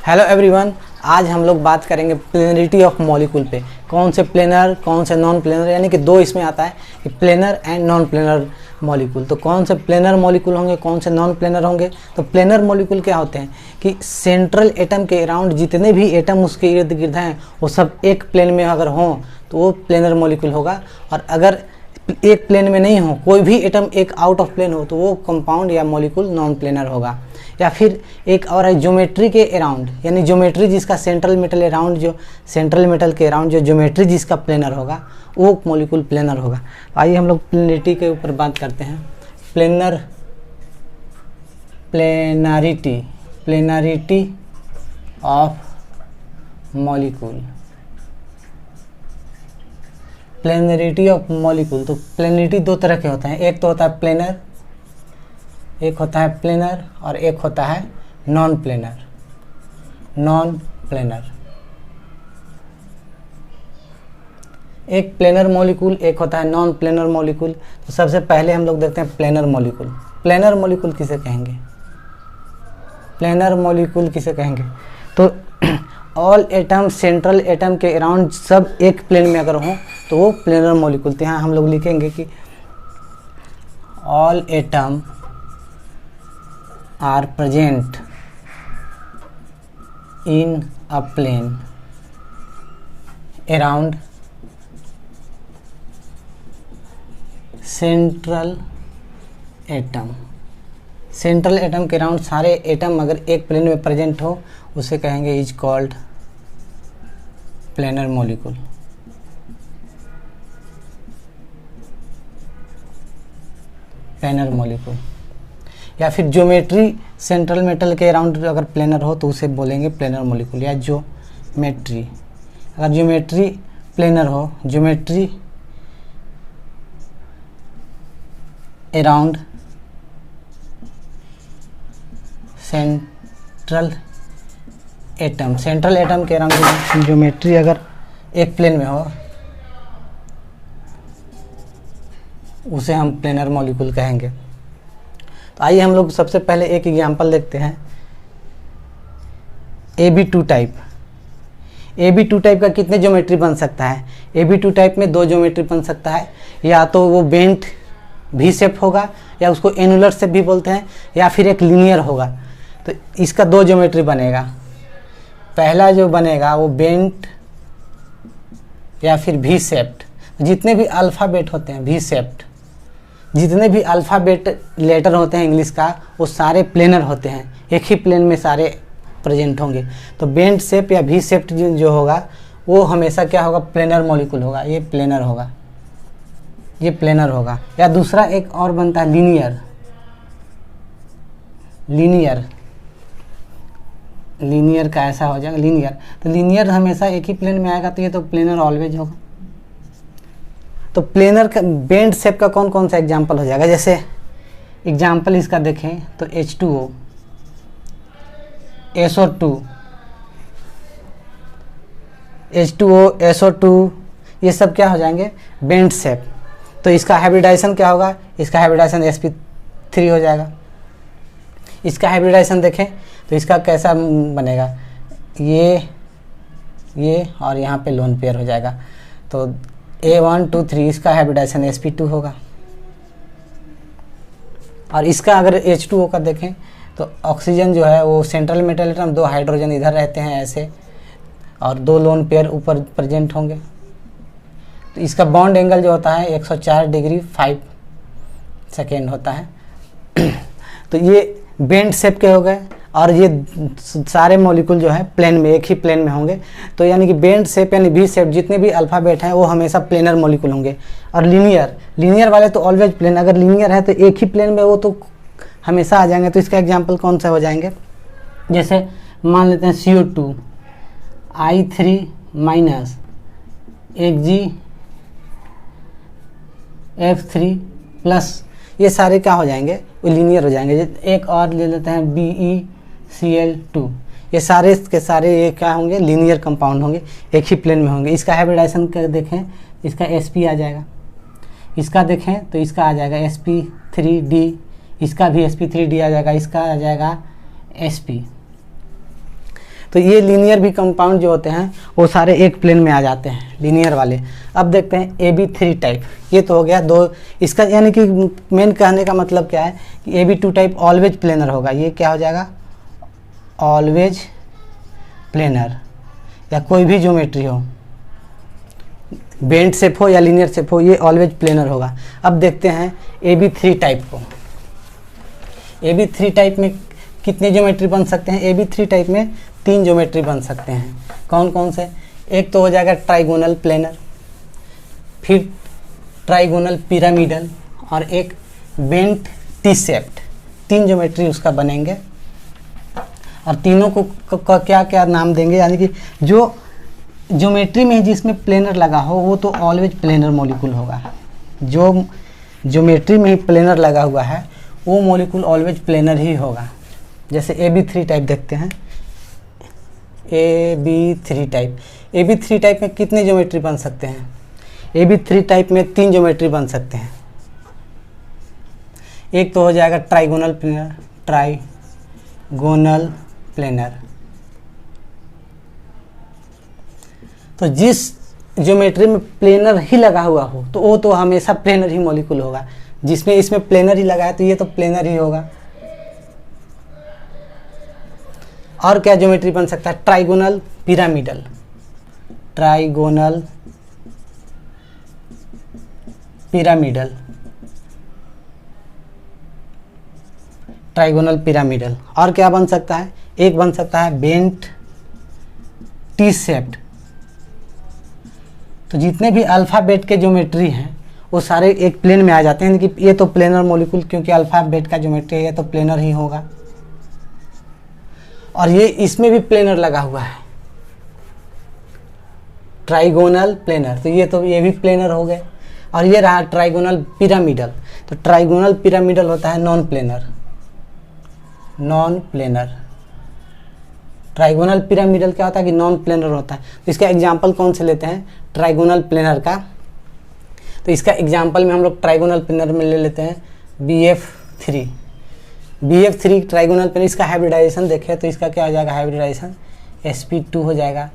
Hello everyone, आज हम लोग बात करेंगे प्लेनरिटी ऑफ मॉलिक्यूल पे। कौन से प्लेनर, कौन से नॉन प्लेनर, यानी कि दो इसमें आता है कि planar and non planar molecule. तो कौन से प्लेनर मॉलिक्यूल होंगे, कौन से नॉन प्लेनर होंगे। तो प्लेनर मॉलिक्यूल क्या होते हैं कि सेंट्रल एटम के अराउंड जितने भी एटम उसके इर्द गिर्द हैं वो सब एक प्लेन में अगर हों तो वो प्लेनर मॉलिक्यूल होगा। और अगर एक प्लेन में नहीं हो, कोई भी एटम एक आउट ऑफ प्लेन हो, तो वो कंपाउंड या मॉलिक्यूल नॉन प्लेनर होगा। या फिर एक और है ज्योमेट्री के अराउंड, यानी ज्योमेट्री जिसका सेंट्रल मेटल अराउंड, जो सेंट्रल मेटल के अराउंड जो ज्योमेट्री जिसका प्लेनर होगा वो मॉलिक्यूल प्लेनर होगा। तो आइए हम लोग प्लेनरिटी के ऊपर बात करते हैं। Planarity of molecule. Planarity of molecule, तो प्लेनरिटी दो तरह के होते हैं। एक तो होता है प्लेनर, एक होता है प्लेनर और एक होता है नॉन प्लेनर। एक प्लेनर मॉलिक्यूल, एक होता है नॉन प्लेनर मॉलिक्यूल। तो सबसे पहले हम लोग देखते हैं प्लेनर मॉलिक्यूल। प्लेनर मॉलिक्यूल किसे कहेंगे? प्लेनर मॉलिक्यूल किसे कहेंगे? तो ऑल एटम सेंट्रल एटम के अराउंड सब एक प्लेन में अगर हों तो वो प्लेनर मॉलिक्यूल। तो यहाँ हम लोग लिखेंगे कि all atom are present in a plane around central atom। Central atom के अराउंड सारे एटम अगर एक प्लेन में प्रेजेंट हो उसे कहेंगे is called planar molecule. Planar molecule. या फिर ज्योमेट्री सेंट्रल मेटल के अराउंड अगर प्लेनर हो तो उसे बोलेंगे प्लेनर मॉलिक्यूल या ज्योमेट्री। अगर ज्योमेट्री प्लेनर हो, geometry around central atom, central atom के अराउंड ज्योमेट्री अगर एक प्लेन में हो उसे हम प्लेनर मॉलिक्यूल कहेंगे। तो आइए हम लोग सबसे पहले एक एग्जांपल देखते हैं। AB2 type. AB2 टाइप का कितने ज्योमेट्री बन सकता है? AB2 टाइप में दो ज्योमेट्री बन सकता है। या तो वो बेंट भी शेप होगा या उसको एनुलर शेप भी बोलते हैं, या फिर एक लीनियर होगा। तो इसका दो ज्योमेट्री बनेगा। पहला जो बनेगा वो बेंट या फिर भी शेप्ड। जितने भी अल्फ़ाबेट होते हैं भी शेप्ड, जितने भी अल्फ़ाबेट लेटर होते हैं इंग्लिश का वो सारे प्लेनर होते हैं, एक ही प्लेन में सारे प्रेजेंट होंगे। तो बेंट शेप या भी शेप्ड जो होगा वो हमेशा क्या होगा? प्लेनर मॉलिक्यूल होगा। ये प्लेनर होगा, ये प्लेनर होगा। या दूसरा एक और बनता है लीनियर का ऐसा हो जाएगा लीनियर। तो लीनियर हमेशा एक ही प्लेन में आएगा तो ये तो प्लेनर ऑलवेज होगा। तो प्लेनर का बेंट शेप का कौन कौन सा एग्जांपल हो जाएगा? जैसे एग्जांपल इसका देखें तो H2O, SO2 ये सब क्या हो जाएंगे? Bent shape. तो इसका हाइब्रिडाइजेशन क्या होगा? इसका हाइब्रिडाइजेशन sp3 हो जाएगा। इसका हाइब्रिडाइजेशन देखें तो इसका कैसा बनेगा? ये और यहाँ पे लोन पेयर हो जाएगा। तो A1 2 3 इसका हाइब्रिडाइजेशन sp2 होगा। और इसका अगर H2O का देखें तो ऑक्सीजन जो है वो सेंट्रल मेटल एटम, दो हाइड्रोजन इधर रहते हैं ऐसे, और दो लोन पेयर ऊपर प्रेजेंट होंगे। तो इसका बॉन्ड एंगल जो होता है 104 डिग्री 5 सेकेंड होता है। तो ये बेंट शेप के हो गए। और ये सारे मॉलिक्यूल जो है प्लेन में, एक ही प्लेन में होंगे। तो यानी कि बेंट शेप यानी भी शेप जितने भी अल्फ़ाबेट हैं वो हमेशा प्लेनर मॉलिक्यूल होंगे। और लीनियर वाले तो ऑलवेज प्लेन। अगर लीनियर है तो एक ही प्लेन में वो तो हमेशा आ जाएंगे। तो इसका एग्जांपल कौन सा हो जाएंगे? जैसे मान लेते हैं CO2 I3 minus HgF3 plus, ये सारे क्या हो जाएंगे? वो लीनियर हो जाएंगे। एक और ले लेते हैं BeCl2, ये सारे के सारे ये क्या होंगे? लीनियर कंपाउंड होंगे, एक ही प्लेन में होंगे। इसका हाइब्रिडाइजेशन कर देखें, इसका sp आ जाएगा। इसका देखें तो इसका आ जाएगा sp3d, इसका भी sp3d आ जाएगा, इसका आ जाएगा sp। तो ये लीनियर भी कंपाउंड जो होते हैं वो सारे एक प्लेन में आ जाते हैं, लीनियर वाले। अब देखते हैं AB3 टाइप। ये तो हो गया दो, इसका यानी कि मेन कहने का मतलब क्या है कि AB2 टाइप ऑलवेज प्लेनर होगा। ये क्या हो जाएगा, ऑलवेज प्लेनर, या कोई भी ज्योमेट्री हो, बेंट शेप हो या लीनियर शेप हो, ये ऑलवेज प्लेनर होगा। अब देखते हैं AB3 टाइप को। AB3 टाइप में कितने ज्योमेट्री बन सकते हैं? AB3 टाइप में 3 ज्योमेट्री बन सकते हैं। कौन कौन से? एक तो हो जाएगा ट्राइगोनल प्लेनर, फिर ट्राइगोनल पिरामिडल, और एक बेंट टी शेप्ड। 3 ज्योमेट्री उसका बनेंगे, और तीनों को क्या क्या नाम देंगे, यानी कि जो ज्योमेट्री में जिसमें प्लेनर लगा हो वो तो ऑलवेज प्लेनर मॉलिक्यूल होगा। जो ज्योमेट्री में ही प्लेनर लगा हुआ है वो मॉलिक्यूल ऑलवेज प्लेनर ही होगा। जैसे AB3 टाइप देखते हैं, AB3 टाइप। AB3 टाइप में कितने ज्योमेट्री बन सकते हैं? AB3 टाइप में 3 ज्योमेट्री बन सकते हैं। एक तो हो जाएगा ट्राइगोनल प्लेनर, ट्राइगोनल प्लेनर। तो जिस ज्योमेट्री में प्लेनर ही लगा हुआ हो तो वो तो हमेशा प्लेनर ही मॉलिक्यूल होगा। जिसमें इसमें प्लेनर ही लगा है तो ये तो प्लेनर ही होगा। और क्या ज्योमेट्री बन सकता है? Trigonal pyramidal, trigonal pyramidal, trigonal pyramidal. और क्या बन सकता है? एक बन सकता है बेंट टी शेप्ड। तो जितने भी अल्फ़ाबेट के ज्योमेट्री हैं वो सारे एक प्लेन में आ जाते हैं, कि ये तो प्लेनर मॉलिक्यूल, क्योंकि अल्फ़ाबेट का ज्योमेट्री है तो प्लेनर ही होगा। और ये इसमें भी प्लेनर लगा हुआ है, ट्राइगोनल प्लेनर, तो ये भी प्लेनर हो गए। और ये रहा ट्राइगोनल पिरामिडल। तो ट्राइगोनल पिरामिडल होता है non planar, non planar. Trigonal pyramidal क्या होता है कि नॉन प्लेनर होता है। तो इसका एग्जांपल कौन से लेते हैं? ट्राइगोनल प्लेनर का। तो इसका एग्जांपल में हम लोग ट्राइगोनल प्लेनर में ले लेते हैं BF3। BF3 ट्राइगोनल प्लेनर, इसका हाइब्रिडाइजेशन देखें तो इसका क्या हो जाएगा? हाइब्रिडाइजेशन sp2 हो जाएगा।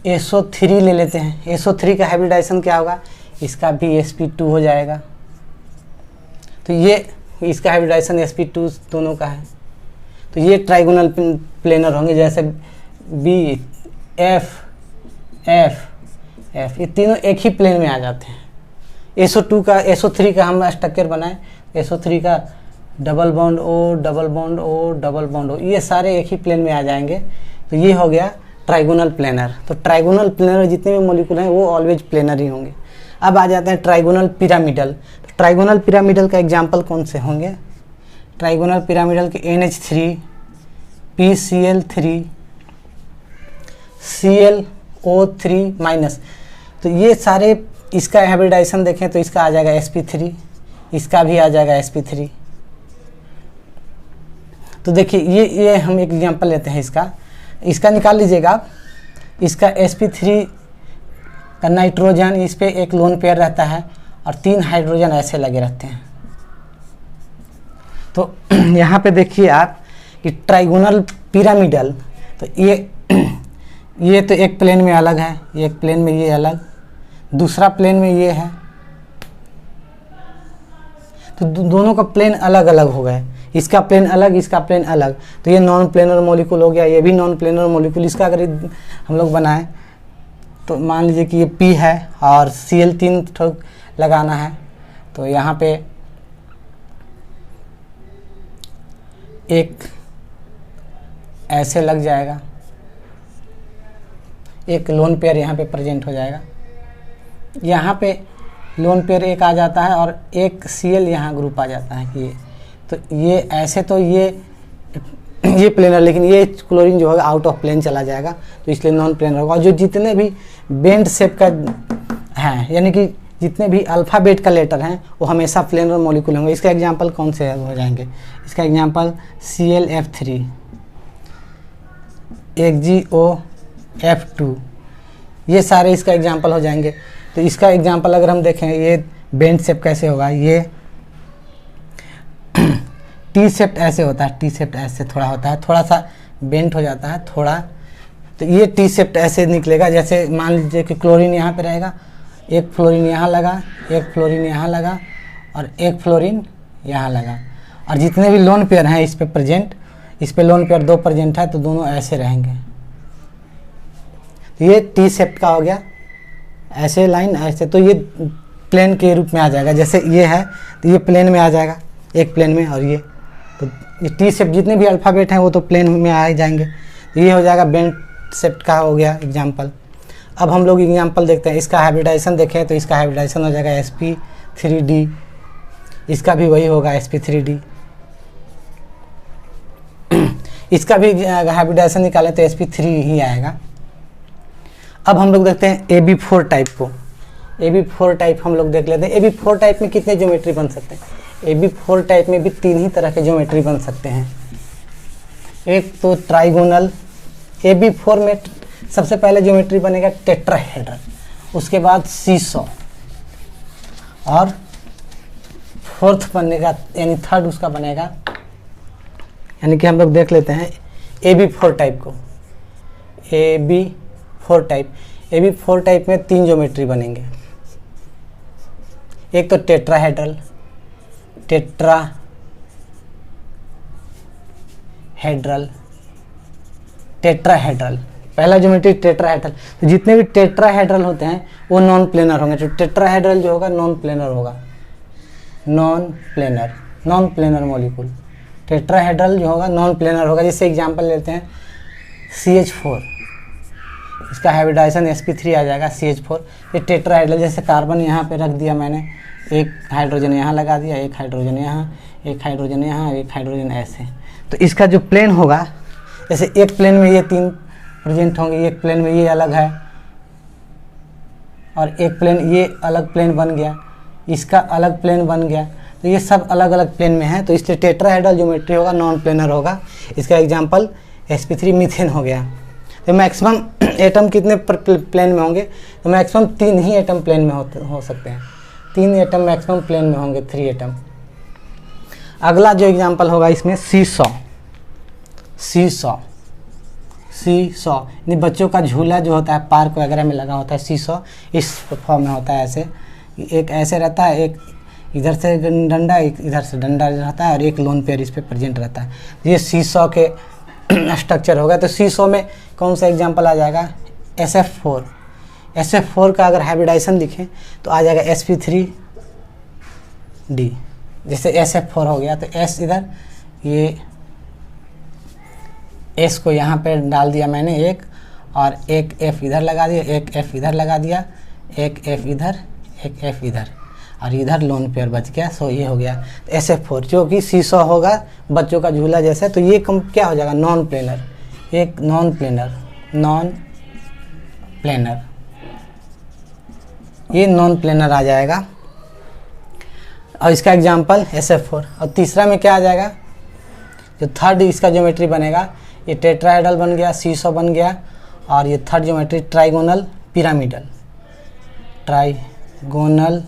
SO3 ले लेते हैं, SO3 का हाइब्रिडाइजेशन क्या होगा? इसका भी sp2 हो जाएगा। तो ये इसका हाइब्रिडाइजेशन sp2 दोनों का है। तो ये ट्राइगोनल प्लेनर होंगे, जैसे B, F, ये तीनों एक ही प्लेन में आ जाते हैं। SO3 का हम स्ट्रक्चर बनाए, SO3 का double bond O, double bond O, double bond O, ये सारे एक ही प्लेन में आ जाएंगे। तो ये हो गया ट्राइगोनल प्लेनर। तो ट्राइगोनल प्लेनर जितने भी मॉलिक्यूल हैं वो ऑलवेज प्लेनर ही होंगे। अब आ जाते हैं ट्राइगोनल पिरामिडल। तो ट्राइगोनल पिरामिडल का एग्जाम्पल कौन से होंगे? ट्राइगोनल पिरामिडल के NH3, PCl3, ClO3 माइनस। तो ये सारे, इसका हाइब्रिडाइजेशन देखें तो इसका आ जाएगा sp3, इसका भी आ जाएगा sp3। तो देखिए ये हम एक एग्जांपल लेते हैं इसका निकाल लीजिएगा आप। इसका sp3 का नाइट्रोजन, इस पे एक लोन पेयर रहता है और 3 हाइड्रोजन ऐसे लगे रहते हैं। तो यहाँ पे देखिए आप कि ट्राइगोनल पिरामिडल, तो ये तो एक प्लेन में अलग है, एक प्लेन में ये अलग, दूसरा प्लेन में ये है। तो दोनों का प्लेन अलग अलग हो गए, इसका प्लेन अलग, इसका प्लेन अलग। तो ये नॉन प्लेनर मॉलिक्यूल हो गया, ये भी नॉन प्लेनर मॉलिक्यूल। इसका अगर हम लोग बनाएं तो मान लीजिए कि ये P है और Cl3 ठोक लगाना है। तो यहाँ पे एक ऐसे लग जाएगा, एक लोन पेयर यहाँ पे प्रेजेंट हो जाएगा। यहाँ पे लोन पेयर एक आ जाता है और एक Cl यहाँ ग्रुप आ जाता है। ये तो ये ऐसे, तो ये प्लेनर, लेकिन ये क्लोरीन जो होगा आउट ऑफ प्लेन चला जाएगा, तो इसलिए नॉन प्लेनर होगा। और जो जितने भी बेंट शेप का हैं, यानी कि जितने भी अल्फ़ाबेट का लेटर हैं वो हमेशा प्लेनर मॉलिक्यूल होंगे। इसका एग्जांपल कौन से हो जाएंगे? इसका एग्जांपल ClF3, XgOF2, ये सारे इसका एग्जांपल हो जाएंगे। तो इसका एग्जांपल अगर हम देखें, ये बेंट शेप कैसे होगा? ये टी शेप ऐसे होता है, टी शेप ऐसे थोड़ा होता है, थोड़ा सा बेंट हो जाता है, थोड़ा तो ये टी शेप ऐसे निकलेगा, जैसे मान लीजिए कि क्लोरीन यहाँ पे रहेगा, एक फ्लोरीन यहाँ लगा, एक फ्लोरीन यहाँ लगा और एक फ्लोरीन यहाँ लगा, और जितने भी लोन पेयर हैं इस पे प्रेजेंट, इस पे लोन पेयर 2 प्रेजेंट है तो दोनों ऐसे रहेंगे। तो ये टी शेप का हो गया, ऐसे लाइन ऐसे, तो ये प्लेन के रूप में आ जाएगा। जैसे ये है तो ये प्लेन में आ जाएगा, एक प्लेन में, और ये तो ये टी शेप जितने भी अल्फ़ाबेट हैं वो तो प्लेन में आ जाएंगे। तो ये हो जाएगा बेंट शेप का हो गया एग्जाम्पल। अब हम लोग एग्जाम्पल देखते हैं, इसका हाइब्रिडाइजेशन देखें तो इसका हाइब्रिडाइजेशन हो जाएगा sp3d, इसका भी वही होगा sp3d। इसका भी हाइब्रिडाइजेशन निकालें तो sp3 ही आएगा। अब हम लोग देखते हैं ab4 टाइप को। ab4 टाइप हम लोग देख लेते हैं। ab4 टाइप में कितने ज्योमेट्री बन सकते हैं? ab4 टाइप में भी 3 ही तरह के ज्योमेट्री बन सकते हैं। एक तो ट्राइगोनल, ab4 में सबसे पहले ज्योमेट्री बनेगा टेट्राहेड्रल, उसके बाद सीसॉ, और फोर्थ बनेगा यानी थर्ड उसका बनेगा, यानी कि हम लोग देख लेते हैं ab4 टाइप को। ab4 टाइप में 3 ज्योमेट्री बनेंगे। एक तो टेट्राहेड्रल, टेट्राहेड्रल पहला ज्योमेट्री टेट्राहेड्रल। तो जितने भी टेट्राहेड्रल होते हैं वो नॉन प्लेनर होंगे। तो टेट्राहेड्रल जो होगा नॉन प्लेनर होगा, नॉन प्लेनर मॉलिक्यूल। टेट्राहेड्रल जो होगा नॉन प्लेनर होगा। जैसे एग्जांपल लेते हैं CH4, इसका हाइब्रिडाइजेशन sp3 आ जाएगा CH4। ये टेट्राहेड्रल, जैसे कार्बन यहाँ पे रख दिया मैंने, एक हाइड्रोजन यहाँ लगा दिया, एक हाइड्रोजन यहाँ, एक हाइड्रोजन यहाँ, एक हाइड्रोजन ऐसे। तो इसका जो प्लेन होगा, जैसे एक प्लेन में ये 3 प्रेजेंट होंगे, एक प्लेन में ये अलग है, और एक प्लेन ये अलग प्लेन बन गया, इसका अलग प्लेन बन गया। तो ये सब अलग अलग प्लेन में है, तो इसलिए टेट्राहेड्रल ज्योमेट्री होगा, नॉन प्लेनर होगा। इसका एग्जांपल sp3 मीथेन हो गया। तो मैक्सिमम एटम कितने प्लेन में होंगे? तो मैक्सिमम 3 ही एटम प्लेन में हो सकते हैं। 3 एटम मैक्सिमम प्लेन में होंगे, 3 एटम। अगला जो एग्जांपल होगा इसमें सीसॉ यानी बच्चों का झूला जो होता है पार्क वगैरह में लगा होता है, सीसॉ इस फॉर्म में होता है। ऐसे एक ऐसे रहता है, एक इधर से डंडा, एक इधर से डंडा रहता है, और एक लोन पेयर इस पे प्रेजेंट रहता है। ये सीसॉ के स्ट्रक्चर होगा। तो सीसॉ में कौन सा एग्जांपल आ जाएगा? SF4 का अगर हाइब्रिडाइजेशन लिखें तो आ जाएगा sp3d। जैसे SF4 हो गया तो S इधर, ये S को यहाँ पे डाल दिया मैंने एक, और एक F इधर लगा दिया, एक F इधर लगा दिया, एक F इधर, एक F इधर, और इधर लोन पेयर बच गया। सो ये हो गया SF4, जो कि सीसॉ होगा बच्चों का झूला जैसा। तो ये क्या हो जाएगा? नॉन प्लेनर, एक नॉन प्लेनर, ये नॉन प्लेनर आ जाएगा। और इसका एग्जांपल SF4। और तीसरा में क्या आ जाएगा? जो थर्ड इसका ज्योमेट्री बनेगा, ये टेट्राहेड्रल बन गया, सीसॉ बन गया, और ये third geometry trigonal pyramidal, trigonal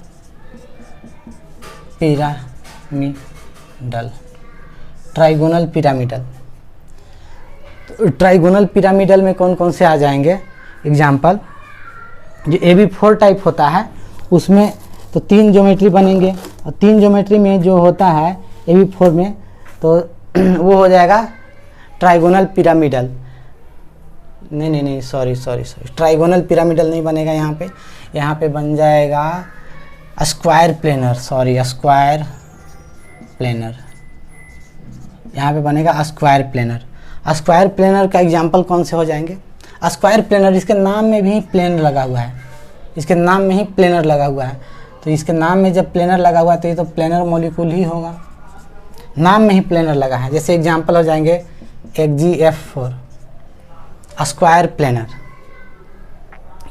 pyramidal में कौन कौन से आ जाएंगे एग्जाम्पल? जो AB4 टाइप होता है उसमें तो 3 ज्योमेट्री बनेंगे, और 3 ज्योमेट्री में जो होता है AB4 में तो वो हो जाएगा ट्राइगोनल पिरामिडल। नहीं, सॉरी, ट्राइगोनल पिरामिडल नहीं बनेगा यहाँ पे बन जाएगा स्क्वायर प्लेनर। यहाँ पे बनेगा स्क्वायर प्लेनर का एग्जांपल कौन से हो जाएंगे? स्क्वायर प्लेनर, इसके नाम में भी प्लेन लगा हुआ है, इसके नाम में ही प्लेनर लगा हुआ है। तो इसके नाम में जब प्लेनर लगा हुआ है तो ये तो प्लेनर मॉलिक्यूल ही होगा, नाम में ही प्लेनर लगा है। जैसे एग्जांपल हो जाएंगे XgF4 स्क्वायर प्लेनर,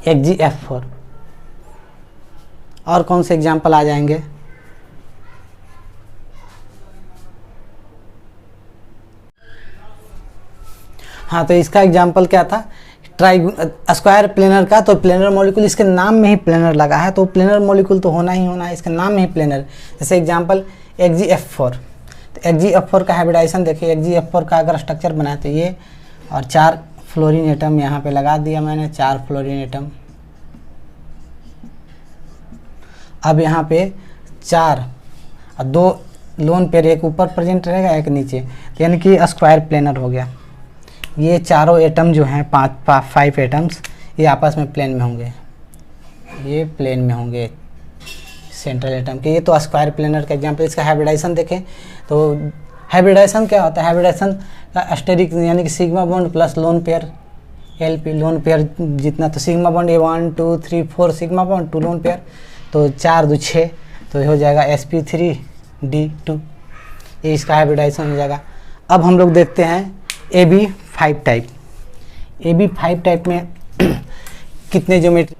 XgF4। और कौन से एग्जांपल आ जाएंगे? हाँ, तो इसका एग्जांपल क्या था? स्क्वायर प्लेनर का। तो प्लेनर मॉलिक्यूल, इसके नाम में ही प्लेनर लगा है, तो प्लेनर मॉलिक्यूल तो होना ही होना है, इसके नाम में ही प्लेनर। जैसे एग्जांपल XgF4। तो XgF4 का हाइब्रिडाइजेशन देखिए, XgF4 का अगर स्ट्रक्चर बनाए तो ये, और 4 फ्लोरीन एटम यहाँ पे लगा दिया मैंने, 4 फ्लोरीन एटम। अब यहाँ पे 4 और 2 लोन पेयर, एक ऊपर प्रेजेंट रहेगा एक नीचे, यानी कि स्क्वायर प्लेनर हो गया। ये चारों एटम जो हैं 5 एटम्स, ये आपस में प्लेन में होंगे, ये प्लेन में होंगे सेंट्रल एटम के। ये तो स्क्वायर प्लेनर का एग्जांपल। इसका हाइब्रिडाइजेशन देखें तो हाइब्रिडाइजेशन क्या होता है? हाइब्रिडाइजेशन का स्टेरिक यानी कि sigma bond plus lone pair LP, lone pair जितना, तो सिग्मा बॉन्ड ये 1 2 3 4 सिग्मा बॉन्ड 2 लोन पेयर, तो 4 2 6, तो ये हो जाएगा sp3d2, ये इसका हाइब्रिडाइजेशन हो जाएगा। अब हम लोग देखते हैं AB5 टाइप। AB5 टाइप में कितने ज्योमेट्री?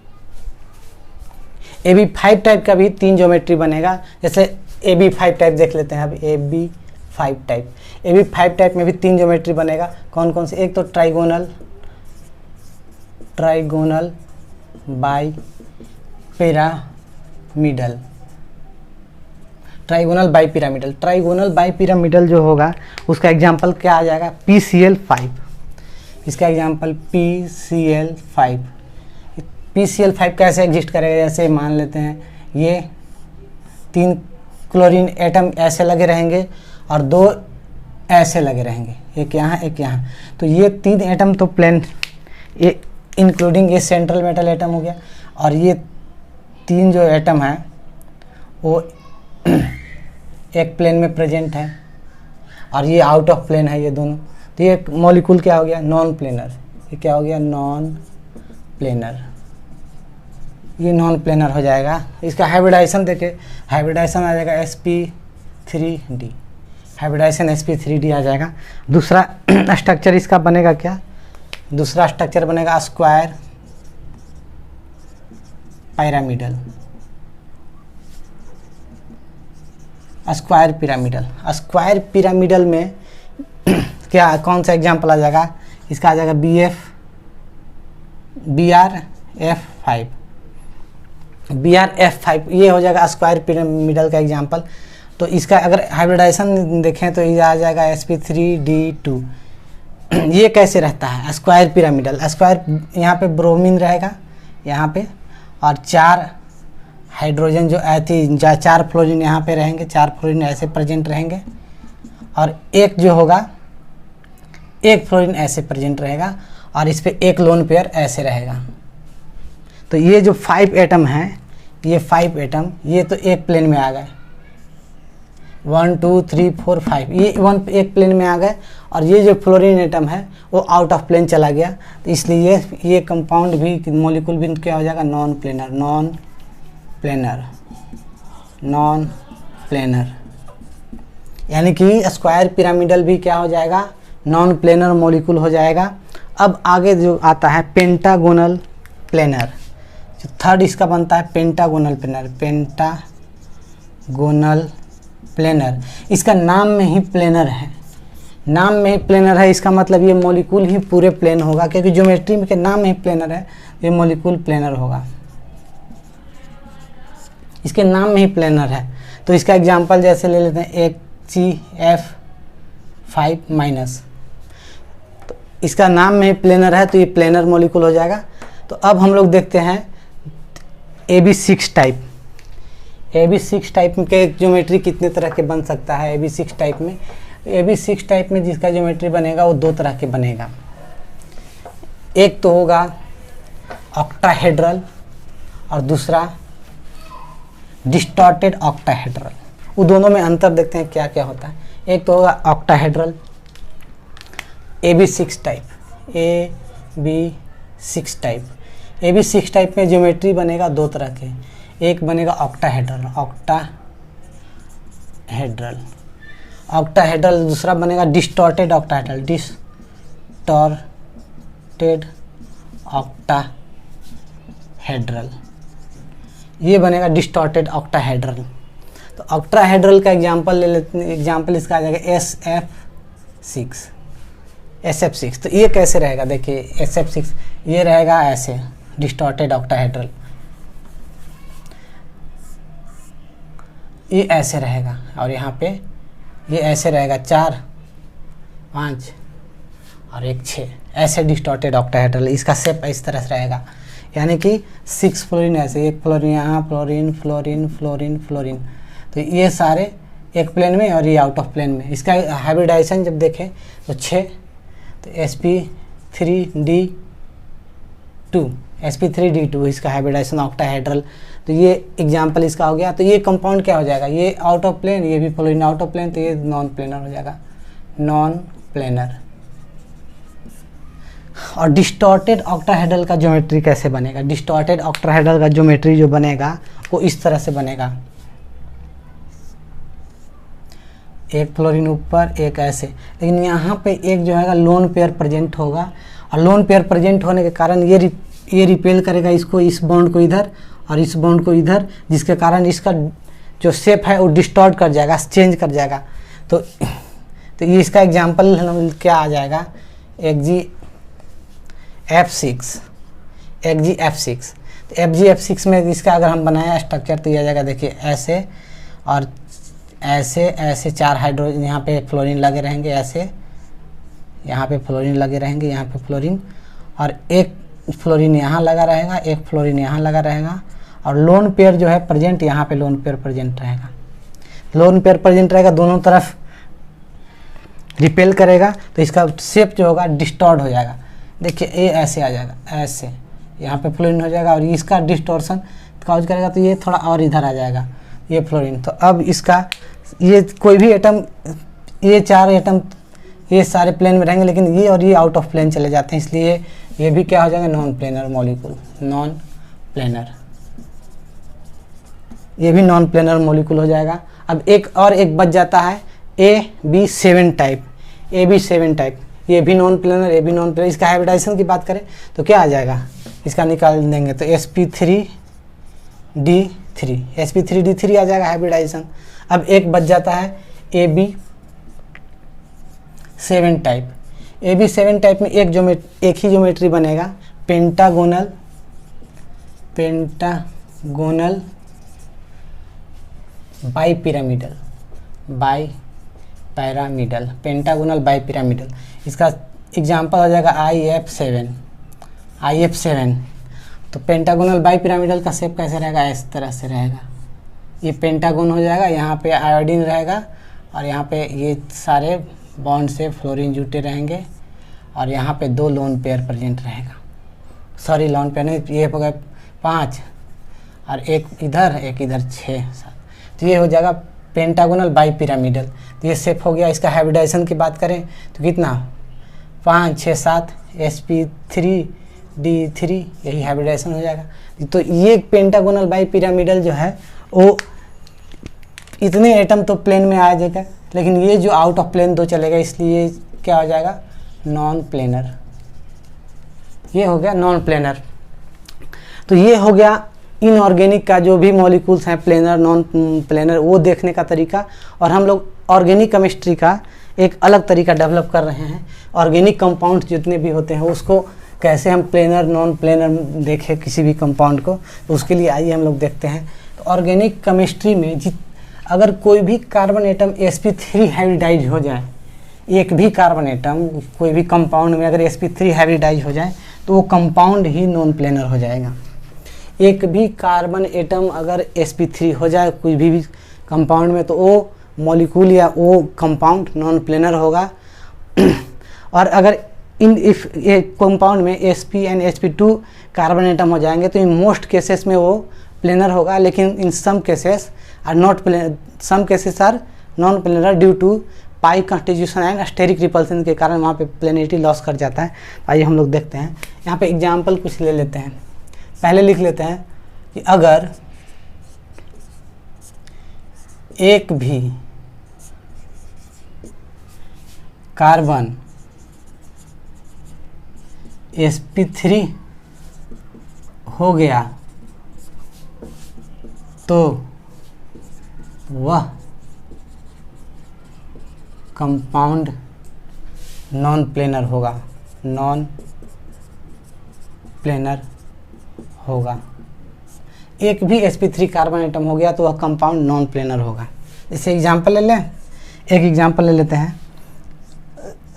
AB5 टाइप का भी 3 ज्योमेट्री बनेगा। जैसे AB5 टाइप देख लेते हैं। अब AB5 टाइप, AB5 टाइप में भी 3 ज्योमेट्री बनेगा। कौन कौन से? एक तो trigonal bi pyramidal, trigonal bi pyramidal. Trigonal bi pyramidal जो होगा उसका एग्जाम्पल क्या आ जाएगा? PCl5। इसका एग्जाम्पल PCl5। PCl5 कैसे एग्जिस्ट करेगा? जैसे मान लेते हैं ये 3 क्लोरीन एटम ऐसे लगे रहेंगे और 2 ऐसे लगे रहेंगे, एक यहाँ एक यहाँ, तो ये 3 एटम तो प्लेन, ये इंक्लूडिंग ये सेंट्रल मेटल एटम हो गया, और ये 3 जो एटम हैं वो एक प्लेन में प्रेजेंट है और ये आउट ऑफ प्लेन है ये दोनों। तो ये मॉलिक्यूल क्या हो गया? Non planar. ये क्या हो गया? Non planar. ये नॉन प्लेनर हो जाएगा। इसका हाइब्रिडाइजेशन देखिए, हाइब्रिडाइजेशन आ जाएगा sp3d, हाइब्रिडाइजेशन sp3d आ जाएगा। दूसरा स्ट्रक्चर इसका बनेगा क्या? दूसरा स्ट्रक्चर बनेगा square pyramidal, square pyramidal. Square pyramidal में क्या कौन सा एग्जांपल आ जाएगा? इसका आ जाएगा BRF5, ये हो जाएगा स्क्वायर पिरामिडल का एग्जांपल। तो इसका अगर हाइब्रिडाइजेशन देखें तो ये आ जाएगा sp3d2। ये कैसे रहता है? स्क्वायर पिरामिडल, स्क्वायर यहाँ पे ब्रोमीन रहेगा यहाँ पे, और 4 हाइड्रोजन जो थी 4 फ्लोरीन यहाँ पे रहेंगे, 4 फ्लोरीन ऐसे प्रेजेंट रहेंगे, और एक जो होगा 1 फ्लोरीन ऐसे प्रेजेंट रहेगा, और इस पे 1 लोन पेयर ऐसे रहेगा। तो ये जो 5 एटम हैं, ये 5 एटम ये तो एक प्लेन में आ गए, 1 2 3 4 5, ये एक प्लेन में आ गए, और ये जो फ्लोरीन एटम है वो आउट ऑफ प्लेन चला गया। तो इसलिए ये कंपाउंड भी, मॉलिक्यूल भी क्या हो जाएगा? Non planar. नॉन प्लेनर यानी कि स्क्वायर पिरामिडल भी क्या हो जाएगा? नॉन प्लेनर मॉलिक्यूल हो जाएगा। अब आगे जो आता है पेंटागोनल प्लेनर, जो थर्ड इसका बनता है पेंटागोनल प्लेनर। पेंटागोनल प्लेनर, इसका नाम में ही प्लेनर है, नाम में ही प्लेनर है, इसका मतलब ये मॉलिक्यूल ही पूरे प्लेन होगा, क्योंकि ज्योमेट्री के नाम में ही प्लेनर है, ये मॉलिक्यूल प्लेनर होगा, इसके नाम में ही प्लेनर है। तो इसका एग्जांपल जैसे ले लेते हैं HCF5-, तो इसका नाम में ही प्लेनर है, तो ये प्लेनर मॉलिक्यूल हो जाएगा। तो अब हम लोग देखते हैं AB6 टाइप। AB6 टाइप के ज्योमेट्री कितने तरह के बन सकता है? AB6 टाइप में, AB6 टाइप में जिसका ज्योमेट्री बनेगा वो 2 तरह के बनेगा। एक तो होगा ऑक्टाहेड्रल और दूसरा डिस्टॉर्टेड ऑक्टाहेड्रल। वो दोनों में अंतर देखते हैं क्या क्या होता है। एक तो होगा octahedral AB6 type, AB6 type. AB6 type में ज्योमेट्री बनेगा 2 तरह के, एक बनेगा ऑक्टाहेड्रल, ऑक्टाहेड्रल, दूसरा बनेगा डिस्टॉर्टेड ऑक्टाहेड्रल, डिस्टॉर्टेड ऑक्टाहेड्रल, ये बनेगा डिस्टॉर्टेड ऑक्टाहेड्रल। तो ऑक्टाहेड्रल का एग्जांपल ले लेते हैं, एग्जांपल इसका आ जाएगा SF6। तो ये कैसे रहेगा? देखिए SF6 ये रहेगा ऐसे, डिस्टॉर्टेड ऑक्टाहेड्रल, ये ऐसे रहेगा, और यहाँ पे ये ऐसे रहेगा 4 5 और 1 6 ऐसे डिस्टॉर्टेड ऑक्टाहेड्रल, इसका शेप इस तरह से रहेगा, यानी कि 6 फ्लोरीन ऐसे, एक फ्लोरीन यहाँ, फ्लोरीन फ्लोरीन फ्लोरीन फ्लोरीन, तो ये सारे एक प्लेन में और ये आउट ऑफ प्लेन में। इसका हाइब्रिडाइजेशन जब देखें तो 6, तो sp3d2 इसका हाइब्रिडाइजेशन ऑक्टाहेड्रल। तो ये एग्जांपल इसका हो गया। तो ये कंपाउंड क्या हो जाएगा, ये आउट ऑफ प्लेन, ये भी फ्लोरीन आउट ऑफ प्लेन, तो ये नॉन प्लेनर हो जाएगा, नॉन प्लेनर। और डिस्टॉर्टेड ऑक्टाहेड्रल का ज्योमेट्री कैसे बनेगा, डिस्टॉर्टेड ऑक्टाहेड्रल का ज्योमेट्री जो बनेगा वो इस तरह से बनेगा, एक फ्लोरीन ऊपर एक ऐसे, लेकिन यहाँ पे एक जो है लोन पेयर प्रेजेंट होगा, और लोन पेयर प्रेजेंट होने के कारण ये रिपेल करेगा इसको, इस बॉन्ड को इधर और इस बॉन्ड को इधर, जिसके कारण इसका जो शेप है वो डिस्टॉर्ट कर जाएगा, चेंज कर जाएगा। तो ये इसका एग्जांपल क्या आ जाएगा, FgF6। तो FgF6 में इसका अगर हम बनाया स्ट्रक्चर तो यह आ जाएगा, देखिए ऐसे और ऐसे ऐसे 4 हाइड्रोजन, यहाँ पे फ्लोरीन लगे रहेंगे, ऐसे यहाँ पे फ्लोरीन लगे रहेंगे, यहाँ पे फ्लोरीन, और एक फ्लोरीन यहाँ लगा रहेगा, एक फ्लोरीन यहाँ लगा रहेगा, और लोन पेयर जो है प्रेजेंट, यहाँ पे लोन पेयर प्रेजेंट रहेगा, लोन पेयर प्रेजेंट रहेगा, दोनों तरफ रिपेल करेगा, तो इसका शेप जो होगा डिस्टॉर्ट हो जाएगा। देखिए ये ऐसे आ जाएगा, ऐसे यहाँ पे फ्लोरीन हो जाएगा, और इसका डिस्टॉर्शन काज करेगा तो ये थोड़ा और इधर आ जाएगा, ये फ्लोरीन। तो अब इसका ये कोई भी एटम, ये 4 एटम ये सारे प्लेन में रहेंगे, लेकिन ये और ये आउट ऑफ प्लेन चले जाते हैं, इसलिए ये भी क्या हो जाएगा, non planar molecule, non planar, ये भी नॉन प्लेनर मॉलिक्यूल हो जाएगा। अब एक बच जाता है AB7 टाइप, AB7 टाइप, ये भी नॉन प्लेनर, ये भी नॉन प्लेनर। इसका हाइब्रिडाइजेशन की बात करें तो क्या आ जाएगा, इसका निकाल देंगे तो sp3d3 आ जाएगा हाइब्रिडाइजेशन। अब एक बच जाता है AB7 टाइप, AB7 टाइप में एक ही ज्योमेट्री बनेगा, पेंटागोनल बाईपिरामिडल, पेंटागोनल बाईपिरामिडल। इसका एग्जांपल हो जाएगा IF7। तो पेंटागोनल बाईपिरामिडल का शेप कैसे रहेगा, इस तरह से रहेगा, ये पेंटागोन हो जाएगा, यहाँ पे आयोडीन रहेगा, और यहाँ पे ये सारे बॉन्ड से फ्लोरीन जुटे रहेंगे, और यहाँ पे 2 लोन पेयर प्रेजेंट रहेगा, सॉरी लोन पेयर नहीं, ये हो गए 5 और एक इधर 6 7, तो ये हो जाएगा पेंटागोनल बाईपिरामिडल। तो ये शेप हो गया। इसका हाइब्रिडाइजेशन की बात करें तो कितना, 5 6 7 sp3d3, यही हाइब्रिडाइजेशन हो जाएगा। तो ये पेंटागोनल बाईपिरामिडल जो है वो इतने एटम तो प्लेन में आ जाएगा, लेकिन ये जो आउट ऑफ प्लेन 2 चलेगा, इसलिए क्या हो जाएगा, नॉन प्लेनर। ये हो गया नॉन प्लेनर। तो ये हो गया इनऑर्गेनिक का जो भी मॉलिक्यूल्स हैं, प्लेनर नॉन प्लेनर, वो देखने का तरीका। और हम लोग ऑर्गेनिक केमिस्ट्री का एक अलग तरीका डेवलप कर रहे हैं। ऑर्गेनिक कंपाउंड जितने भी होते हैं उसको कैसे हम प्लेनर नॉन प्लेनर देखें किसी भी कंपाउंड को, तो उसके लिए आइए हम लोग देखते हैं। तो ऑर्गेनिक केमिस्ट्री में अगर कोई भी कार्बन एटम sp3 हाइब्रिडाइज हो जाए, एक भी कार्बन एटम कोई भी कंपाउंड में अगर sp3 हाइब्रिडाइज हो जाए तो वो कंपाउंड ही नॉन प्लेनर हो जाएगा। एक भी कार्बन एटम अगर sp3 हो जाए कोई भी कंपाउंड में तो वो मॉलिक्यूल या वो कंपाउंड नॉन प्लेनर होगा। और अगर इफ ये कंपाउंड में sp and sp2 carbon atom हो जाएंगे तो इन मोस्ट केसेस में वो प्लेनर होगा, लेकिन in some cases are not planar, some cases are non planar due to pi constitution and steric repulsion के कारण वहाँ पे प्लेनिटी लॉस कर जाता है। आइए हम लोग देखते हैं, यहाँ पे एग्जाम्पल कुछ ले लेते हैं। पहले लिख लेते हैं कि अगर एक भी कार्बन sp3 हो गया तो वह कंपाउंड नॉन प्लेनर होगा, नॉन प्लेनर होगा। एक भी sp3 कार्बन एटम हो गया तो वह कंपाउंड नॉन प्लेनर होगा। इसे एग्जांपल ले लें, एक एग्जांपल ले लेते हैं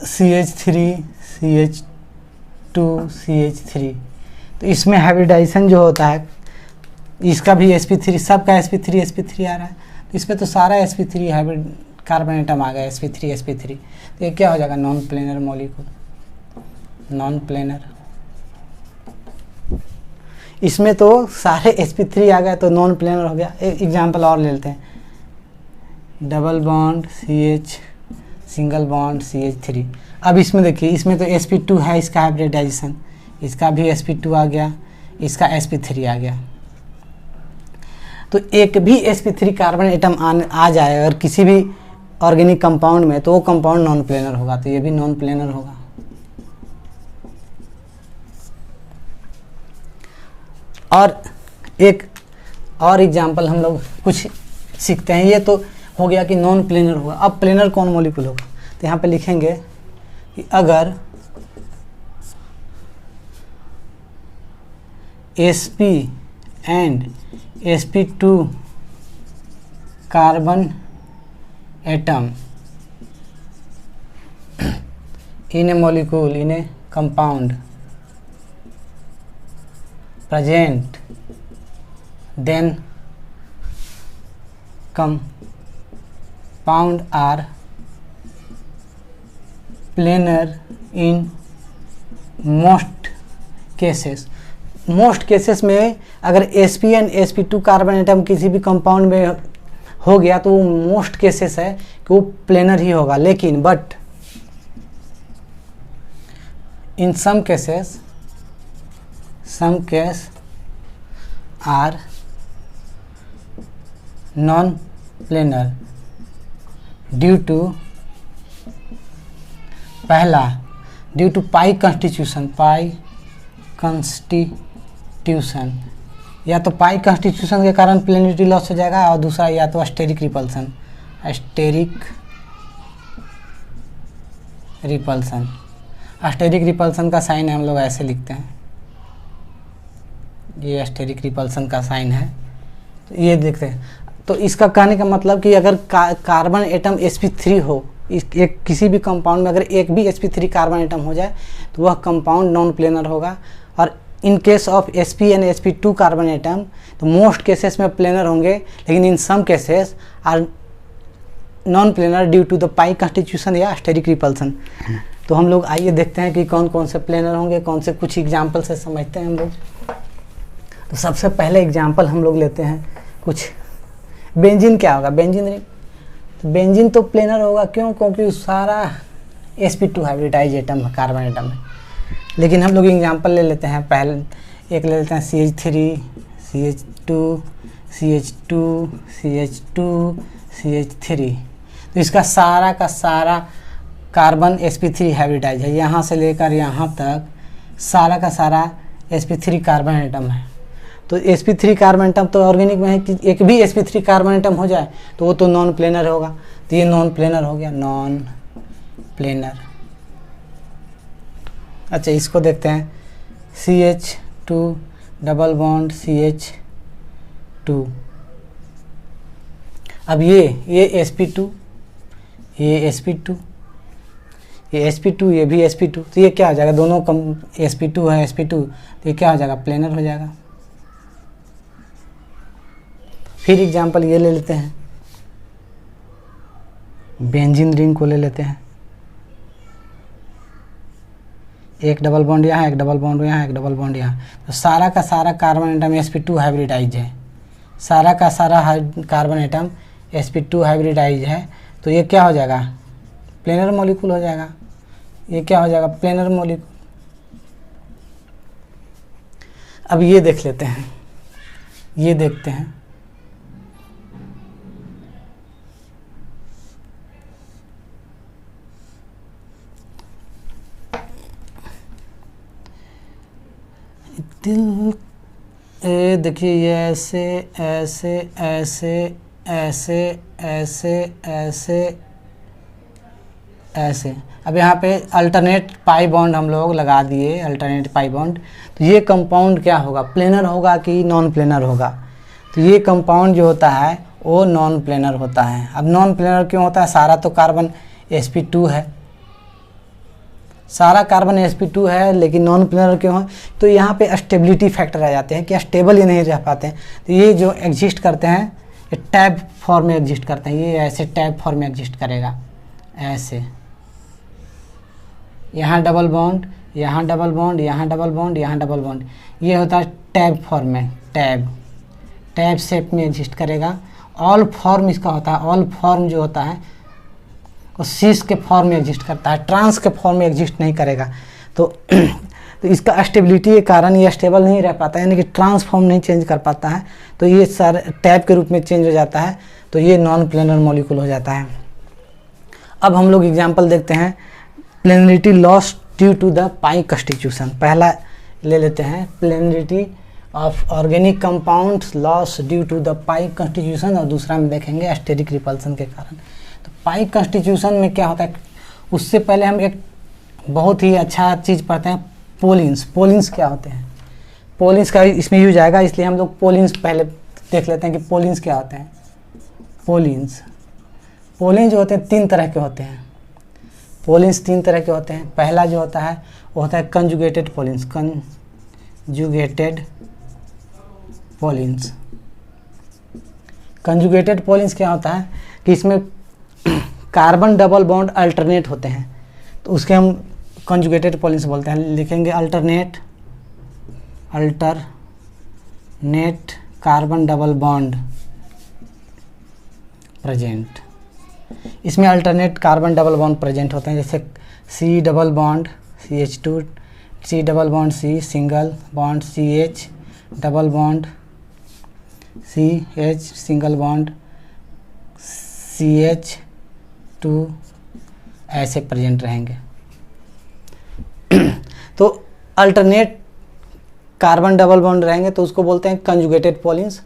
CH3CH2 2CH3। तो इसमें हाइब्रिडाइजेशन जो होता है, इसका भी sp3, सबका sp3 आ रहा है, तो इसमें तो सारा sp3 हाइब्रिड कार्बन एटम आ गया, sp3। तो ये क्या हो जाएगा, non planar molecule, non planar. इसमें तो सारे sp3 आ गए तो नॉन प्लेनर हो गया। एक एग्जांपल और ले लेते हैं, double bond CH, single bond CH3। अब इसमें देखिए, इसमें तो sp2 है, इसका हाइब्रिडाइजेशन, इसका भी sp2 आ गया, इसका sp3 आ गया। तो एक भी sp3 कार्बन एटम आ जाए अगर किसी भी ऑर्गेनिक कंपाउंड में, तो वो कंपाउंड नॉन प्लेनर होगा, तो ये भी नॉन प्लेनर होगा। और एक और एग्जांपल हम लोग कुछ सीखते हैं, ये तो हो गया कि नॉन प्लेनर होगा। अब प्लेनर कौन मॉलिक्यूल होगा, तो यहाँ पे लिखेंगे कि अगर sp and sp2 carbon atom in a molecule, in a compound present, then compound are planar in most cases। Most cases में अगर sp and sp2 carbon atom किसी भी कंपाउंड में हो गया तो वो मोस्ट केसेस है कि वो प्लेनर ही होगा। लेकिन but in some cases, some case are non-planar due to, पहला ड्यू टू पाई कॉन्स्टिट्यूशन, या तो पाई कॉन्स्टिट्यूशन के कारण प्लेनिटी लॉस हो जाएगा, और दूसरा या तो स्टेरिक रिपल्सन, स्टेरिक रिपल्सन का साइन हम लोग ऐसे लिखते हैं, ये स्टेरिक रिपल्सन का साइन है, तो ये देखते हैं। तो इसका कहने का मतलब कि अगर कार्बन एटम sp3 हो, एक किसी भी कंपाउंड में अगर एक भी sp3 कार्बन एटम हो जाए तो वह कंपाउंड नॉन प्लेनर होगा। और in case of sp and sp2 carbon atom तो मोस्ट केसेस में प्लेनर होंगे, लेकिन in some cases are non planar due to the pi constitution या स्टेरिक रिपल्सन। तो हम लोग आइए देखते हैं कि कौन कौन से प्लेनर होंगे, कौन से कुछ एग्जाम्पल से समझते हैं हम लोग। तो सबसे पहले एग्जाम्पल हम लोग लेते हैं कुछ, बेंजीन क्या होगा, बेंजीन रिंग। तो बेंजीन तो प्लेनर होगा, क्यों, क्योंकि सारा sp2 हाइब्रिडाइज एटम है, कार्बन एटम है। लेकिन हम लोग एग्जाम्पल ले लेते हैं, पहले एक ले लेते हैं CH3, CH2, CH2, CH2, CH3। तो इसका सारा का सारा कार्बन sp3 हाइब्रिडाइज है, यहाँ से लेकर यहाँ तक सारा का सारा sp3 कार्बन एटम है। तो sp3 कार्बन एटम तो ऑर्गेनिक में है कि एक भी sp3 कार्बन एटम हो जाए तो वो तो नॉन प्लेनर होगा, तो ये नॉन प्लेनर हो गया, नॉन प्लेनर। अच्छा, इसको देखते हैं, CH2 डबल बॉन्ड CH2। अब ये sp2, ये sp2, ये sp2, ये भी sp2, तो ये क्या हो जाएगा, दोनों कम sp2 है sp2, तो ये क्या हो जाएगा, प्लेनर हो जाएगा। फिर एग्जाम्पल ये ले लेते हैं, बेंजीन रिंग को ले लेते हैं, एक डबल बॉन्ड यहाँ, एक डबल बॉन्ड यहाँ, एक डबल बॉन्ड यहाँ। तो सारा का सारा कार्बन एटम sp2 हाइब्रिडाइज है, सारा का सारा कार्बन एटम sp2 हाइब्रिडाइज है, तो ये क्या हो जाएगा, प्लेनर मॉलिक्यूल हो जाएगा। ये क्या हो जाएगा, प्लेनर मॉलिक्यूल। अब ये देख लेते हैं, ये देखते हैं, देखिए ये ऐसे ऐसे ऐसे ऐसे ऐसे ऐसे ऐसे। अब यहाँ पे अल्टरनेट पाई बॉन्ड हम लोग लगा दिए, अल्टरनेट पाई बॉन्ड। तो ये कंपाउंड क्या होगा, प्लेनर होगा कि नॉन प्लेनर होगा। तो ये कंपाउंड जो होता है वो नॉन प्लेनर होता है। अब नॉन प्लेनर क्यों होता है, सारा तो कार्बन sp2 है, सारा कार्बन sp2 है लेकिन नॉन प्लेनर क्यों है, तो यहाँ पे स्टेबिलिटी फैक्टर आ जाते हैं कि स्टेबल ही नहीं रह पाते हैं। तो ये जो एग्जिस्ट करते हैं ये टैब फॉर्म में एग्जिस्ट करते हैं, ये ऐसे टैब फॉर्म में एग्जिस्ट करेगा, ऐसे यहाँ डबल बॉन्ड, यहाँ डबल बॉन्ड, यहाँ डबल बॉन्ड, यहाँ डबल बॉन्ड, ये होता है टैब फॉर्म में, टैब शेप में एग्जिस्ट करेगा। ऑल फॉर्म इसका होता है, ऑल फॉर्म जो होता है वो सीस के फॉर्म में एग्जिस्ट करता है, ट्रांस के फॉर्म में एग्जिस्ट नहीं करेगा। तो इसका स्टेबिलिटी के कारण ये स्टेबल नहीं रह पाता है, यानी कि ट्रांसफॉर्म नहीं चेंज कर पाता है, तो ये सारे टैब के रूप में चेंज हो जाता है, तो ये नॉन प्लेनर मॉलिक्यूल हो जाता है। अब हम लोग एग्जांपल देखते हैं planarity loss due to the pi constitution. पहला ले लेते हैं planarity of organic compounds loss due to the pi constitution, और दूसरा में देखेंगे स्टेरिक रिपल्सन के कारण। तो पाई कॉन्स्टिट्यूशन में क्या होता है, उससे पहले हम एक बहुत ही अच्छा चीज़ पढ़ते हैं, पोलिन्स। पोलिन्स क्या होते हैं, पोलिन्स का इसमें यूज आएगा, इसलिए हम लोग पोलिन्स पहले देख लेते हैं कि पोलिन्स क्या होते हैं। पोलिन्स जो होते हैं 3 तरह के होते हैं, पोलिन्स 3 तरह के होते हैं। पहला जो होता है वो होता है कंजुगेटेड पोलिन्स, कंजुगेटेड पोलिन्स। कंजुगेटेड पोलिन्स क्या होता है कि इसमें कार्बन डबल बॉन्ड अल्टरनेट होते हैं, तो उसके हम कंजुगेटेड पोलिन्स बोलते हैं। लिखेंगे alternate carbon double bond present. इसमें alternate carbon double bond present होते हैं, जैसे C double bond CH2, C double bond C, single bond CH, double bond CH, single bond CH2, ऐसे प्रेजेंट रहेंगे। तो अल्टरनेट कार्बन डबल बॉन्ड रहेंगे तो उसको बोलते हैं कंजुगेटेड पोलिन्स।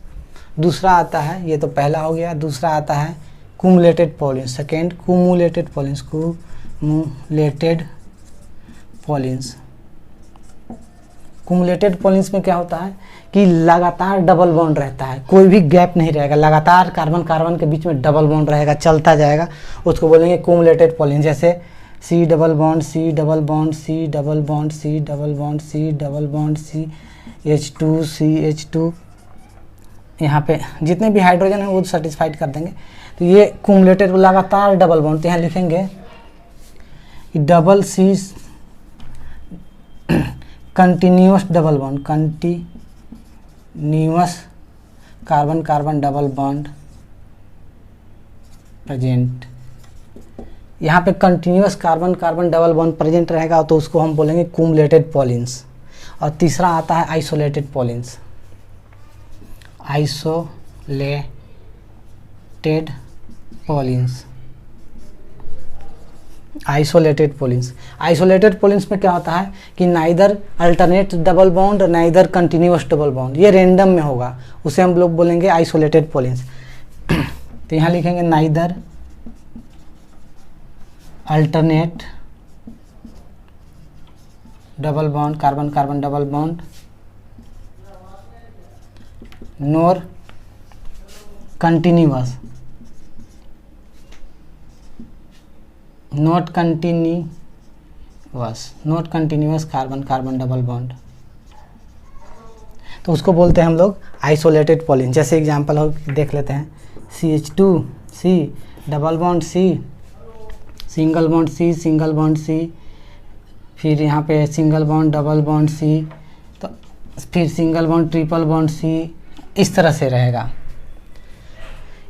दूसरा आता है, ये तो पहला हो गया, दूसरा आता है कुमुलेटेड पोलिन्स, सेकेंड कुमुलेटेड पोलिन्स, कुमुलेटेड पोलिन्स। कुमुलेटेड पोलिन्स में क्या होता है कि लगातार डबल बॉन्ड रहता है, कोई भी गैप नहीं रहेगा, लगातार कार्बन कार्बन के बीच में डबल बॉन्ड रहेगा, चलता जाएगा, उसको बोलेंगे कुमुलेटेड पोलिन्स। जैसे C double bond C double bond C double bond C double bond C double bond CH2 CH2, यहाँ पे जितने भी हाइड्रोजन है वो सेटिस्फाइड कर देंगे। तो ये कुमुलेटेड लगातार डबल बॉन्ड, तो यहाँ लिखेंगे double C continuous double bond, continuous carbon carbon double bond present. यहाँ पे continuous carbon carbon double bond present रहेगा तो उसको हम बोलेंगे कुमुलेटेड पोलिन्स। और तीसरा आता है आइसोलेटेड पोलिन्स, आइसोलेटेड पोलिन्स। आइसोलेटेड पोलिन्स, आइसोलेटेड पोलिन्स में क्या होता है कि neither alternate double bond neither continuous double bond, ये रेंडम में होगा, उसे हम लोग बोलेंगे आइसोलेटेड पोलिन्स। तो यहाँ लिखेंगे neither alternate double bond carbon carbon double bond NOR continuous, not continuous carbon carbon double bond, तो उसको बोलते हैं हम लोग आइसोलेटेड पोलिन। जैसे एग्जांपल हो देख लेते हैं, CH2 C double bond C, single bond C, single bond C, फिर यहाँ पे single bond double bond C, तो फिर single bond triple bond C, इस तरह से रहेगा,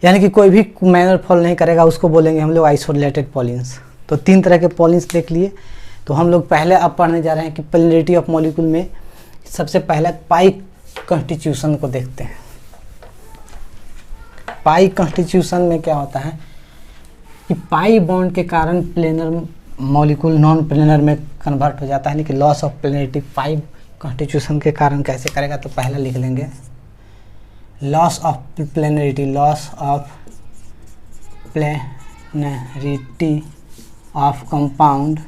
यानी कि कोई भी मैनर फॉलो नहीं करेगा, उसको बोलेंगे हम लोग आइसोलेटेड पोलिन्स। तो 3 तरह के पोलिन्स देख लिए। तो हम लोग पहले अब पढ़ने जा रहे हैं कि प्लेनरिटी ऑफ मॉलिक्यूल में सबसे पहले पाई कॉन्स्टिट्यूशन को देखते हैं। पाई कॉन्स्टिट्यूशन में क्या होता है कि पाई बॉन्ड के कारण प्लेनर मॉलिक्यूल नॉन प्लेनर में कन्वर्ट हो जाता है, यानी कि loss of planarity pi constitution के कारण कैसे करेगा। तो पहला लिख लेंगे loss of planarity, loss of planarity of compound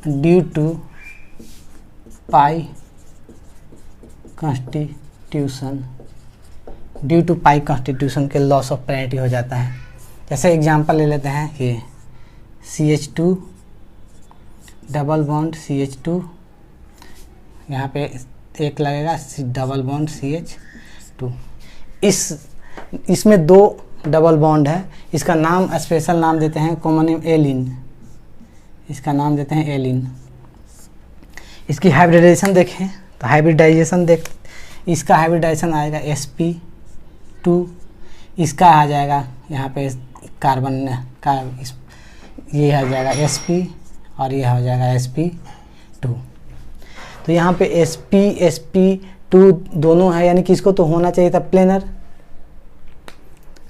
due to pi constitution, due to pi constitution के लॉस ऑफ प्लेनरिटी हो जाता है। जैसे एग्जांपल ले लेते हैं, ये CH2 डबल बॉन्ड CH2, यहाँ पे एक लगेगा डबल बॉन्ड CH2। इसमें 2 डबल बॉन्ड है, इसका नाम स्पेशल नाम देते हैं, कॉमन नेम एलिन, इसका नाम देते हैं एलिन। इसकी हाइब्रिडाइजेशन देखें तो हाइब्रिडाइजेशन इसका हाइब्रिडाइजेशन आएगा sp2, इसका आ जाएगा यहाँ पे कार्बन का ये आ जाएगा sp और ये हो जाएगा sp2। तो यहाँ पे sp2 दोनों है, यानी कि इसको तो होना चाहिए था प्लेनर,